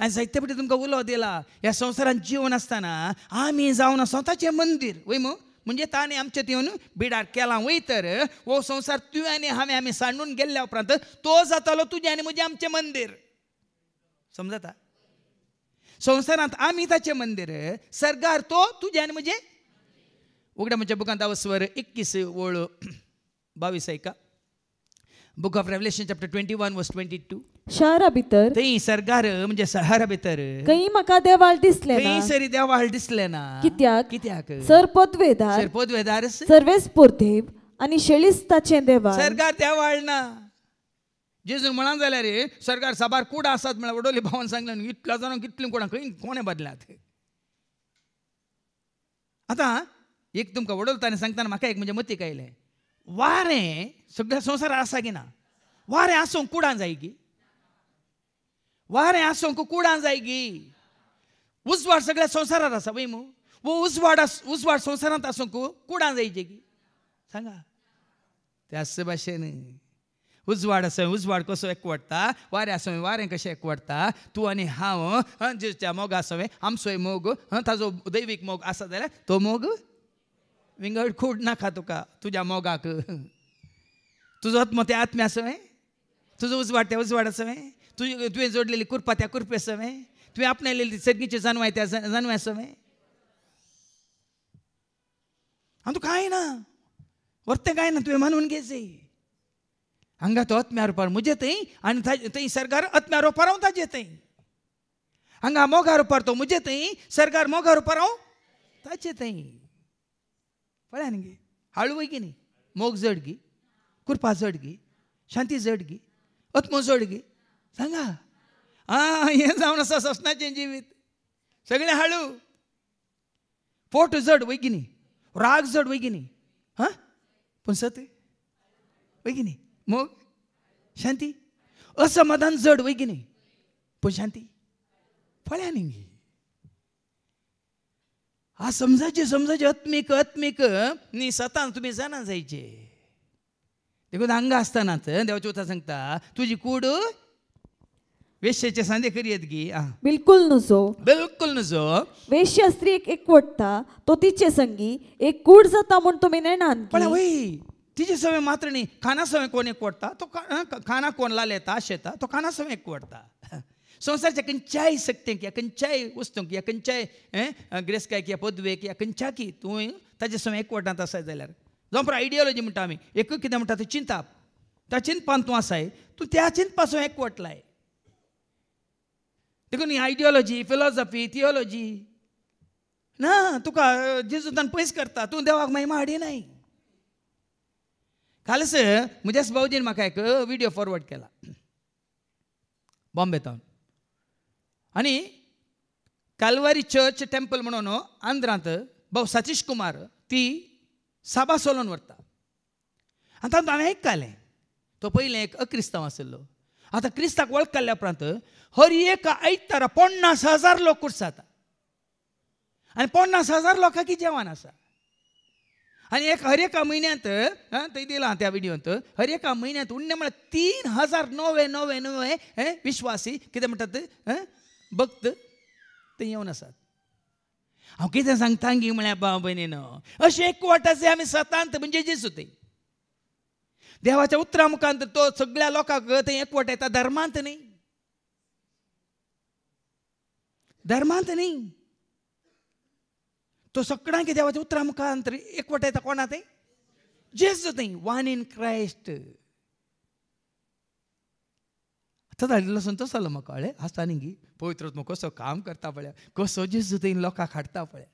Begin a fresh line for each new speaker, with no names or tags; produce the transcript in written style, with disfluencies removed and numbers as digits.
आणि जायते फावटी तुमकां उलो दिला ह्या संवसारांत जीवन आसतना आमी जावन स्वताचें मंदीर वय म्हणजे ताणें आमचें येवन बिडार केलां वय तर हो संवसार तुवें आनी हांवें आमी सांडून गेल्ल्या उपरांत तो जातालो तुजें आनी म्हजें आमचें मंदीर समजता संवसारांत आमी ताचें मंदीर सर्गार तो तुजें आनी म्हजें उगड्या म्हणच्या बुकांत स्वर 21 ओळ 22 ऐका book of Revelation chapter 21 verse 22
शहरा भितर
थंय सर्गार म्हणजे शहरा भितर
खंय म्हाका देवाळ दिसले ना
खंय सरी देवाळ दिसले ना
कित्याक सर पदवेदार सर्वेस पोर्देव आनी शेळिस्ताचें देवाळ
सर्गार देवाळ ना जेजून म्हणा जाल्यार सर्गार साबार कुडा आसात म्हळ्यार वडोली भावान सांगलें इतल्या जाणांक कितलें कुडां खंय कोणे बदल्यात आतां एक तुमकां वडोलताना सांगतना म्हाका एक म्हणजे मतीक आयलें वारें सगळ्या संवसारांत आसा की ना वारें आसूंक कुडां जाय की वारें आसूंक कुडां जाय गी उजवाड सगळ्या संवसारांत आसा वय वो उजवाड संवसारांत आसूंक कुडां जायचे की सांगा त्याच भाशेन उजवाड आसा उजवाड कसो एकवडटा वारें आसा वारें कशें एकवडटा तूं आनी हांव जेच्या मोगा आसा आमचोय मोग ताजो दैवीक मोग आसा जाल्यार तो मोग विंगड खूड नाका तुका तुज्या मोगाक तुजो आत्मो त्या आत्मे आसा तुजो उजवाड त्या उजवाड आसा तुवें जोडलेली कुरपा त्या कुरपे आसा तुवें आपणायलेली सर्गीची जानवाय त्या जानवाय आसा आनी तूं कांय ना वर्तें कांय ना तुवें मानून घेयचें हांगा तो आत्म्या रुपार म्हजे थंय आनी थंय सर्गार आत्म्या रुपार हांव ताजे थंय हांगा मोगा रुपार तो म्हजे थंय सर्गार मोगा रुपार हांव ताचे थंय पळय न्ही गे हाळू वय की न्ही मोग जड गी कुरपा जड गी शांती जड गी आत्मो जड गी सांगा हें जावन आसा ससनाचें जिवीत सगळें हाळू पोट जड वय की न्ही राग जड वय की न्ही पूण सत वय की न्ही मोग शांती असमाधान जड वय की न्ही पूण शांती पळया न्ही समजाचे आत्मीक न्ही सतान तुमी जाणा जायचे देखून हांगा आसतनाच देवाचें उतर सांगता तुजी कूड वेश्येचे सांदे करियत गी
बिलकुल नुजो वेश्या स्त्री एकवटता तो तिचे संगी एक कूड जाता म्हूण तुमी नेणान
पळय वय तिचे सवय मात्र न्ही खाना सवय कोण एकवटता तो खाना कोण लालेता शेता तो खाना सवय एकवटता संवसारच्या खंयच्याय सक्तेक या खंयच्याय वस्तूंक या खंयच्याय गिरेस्कायक या पदवेक या खंयच्याकी तुवें ताजे सवय एकवटांत आसाय जाल्यार जावं आयडियोलॉजी म्हणटा आमी एक कितें म्हणटा तें चिंताप त्या चिंतपान तूं आसाय तूं त्या चिंतपा सवय एकवटलाय देखून ही आयडियोलॉजी फिलॉसॉफी थियोलॉजी ना तुका जेजूतान पयस करता तूं देवाक महिमा हाडिनाय कालच म्हज्याच भाऊजीन म्हाका एक व्हिडिओ फॉरवर्ड केला बॉम्बेतावन आनी कालवारी चर्च टेम्पल म्हणून आंध्रांत भाऊ सतीश कुमार ती सभा चलोवन व्हरता आनी तातूंत हांवें आयकलें तो पयलें एक अक्रिस्तांव आशिल्लो आतां क्रिस्ताक वळख काडल्या उपरांत हर एक आयतारा 50,000 लोक कुर्साता आनी 50,000 लोकांकी जेवण आसा आनी हर एका म्हयन्यांत थंय दिलां त्या व्हिडिओंत हर एका म्हयन्यांत उण्णे म्हळ्यार 3,000 नवे विश्वासी कितें म्हणटात भक्त ते येवन आसात हांव कितें सांगता गी म्हळ्यार भाव भयणीनो अशें एकवटाचे आमी सतांत म्हणजे जेजू थंय देवाच्या उतरा मुखांत तो सगळ्या लोकांक थंय एकवट येता धर्मांत न्ही तो सगळ्यांक देवाच्या उतरा मुखांत एकवट येता कोणा थंय जेजू थंय वन इन क्रायस्ट आतां धाडिल्लो संतोश जालो म्हाका कळ्ळें आसता न्ही गी पवित्र कसो काम करता पळय कसो जेजू थंय लोकांक हाडटा पळय